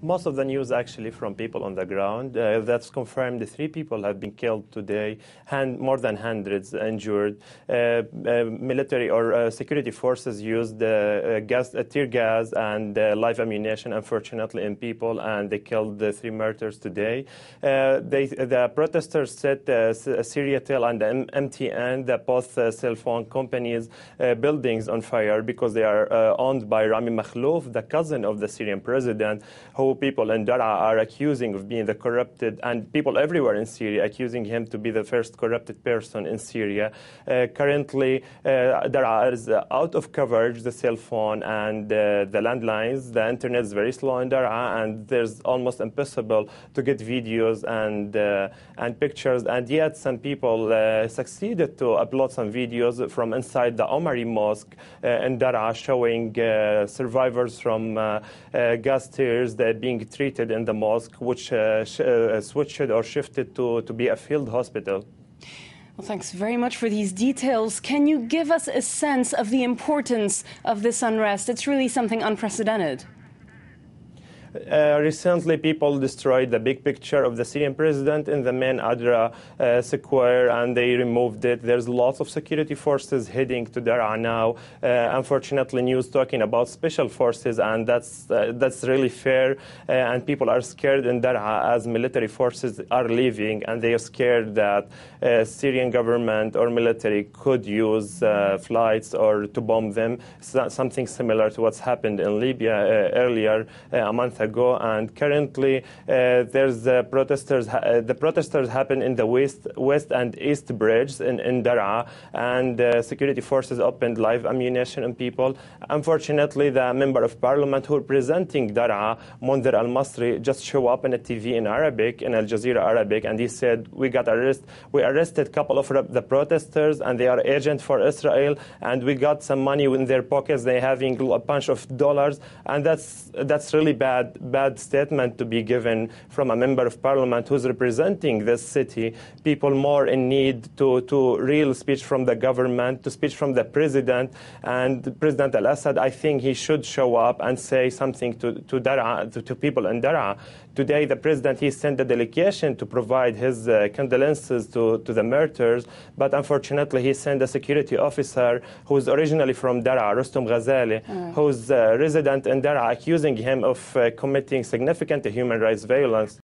Most of the news actually from people on the ground. That's confirmed. 3 people have been killed today, more than hundreds injured. Military or security forces used tear gas and live ammunition, unfortunately, in people, and they killed 3 martyrs today. The protesters set Syria and MTN, the both cell phone companies, buildings on fire because they are owned by Rami Makhlouf, the cousin of the Syrian president, who people in Daraa are accusing of being the corrupted, and people everywhere in Syria accusing him to be the first corrupted person in Syria. Currently, Daraa is out of coverage, the cell phone and the landlines. The internet is very slow in Daraa, and there's almost impossible to get videos and pictures. And yet, some people succeeded to upload some videos from inside the Omari Mosque in Daraa, showing survivors from gas tears that being treated in the mosque, which switched or shifted to be a field hospital. Well, thanks very much for these details. Can you give us a sense of the importance of this unrest? It's really something unprecedented. Recently, people destroyed the big picture of the Syrian president in the main Adra square, and they removed it. There's lots of security forces heading to Daraa now. Unfortunately, news talking about special forces, and that's really fair. And people are scared in Daraa as military forces are leaving, and they are scared that Syrian government or military could use flights or to bomb them. Something similar to what's happened in Libya earlier a month ago, and currently there's protesters. The protesters happen in the west and east bridges in Daraa, and security forces opened live ammunition on people. Unfortunately, the member of parliament who representing Daraa, Monzer Al-Masri, just show up on a TV in Arabic, in Al Jazeera Arabic, and he said, we arrested a couple of the protesters, and they are agents for Israel, and we got some money in their pockets. They having a bunch of dollars, and that's really bad statement to be given from a member of parliament who's representing this city. People more in need to real speech from the government, to speech from the president. And President al-Assad, I think he should show up and say something to Daraa, to people in Daraa. Today, the president, he sent a delegation to provide his condolences to the martyrs, but unfortunately, he sent a security officer who's originally from Daraa, Rustum Ghazali, who's a resident in Daraa, accusing him of committing significant human rights violence.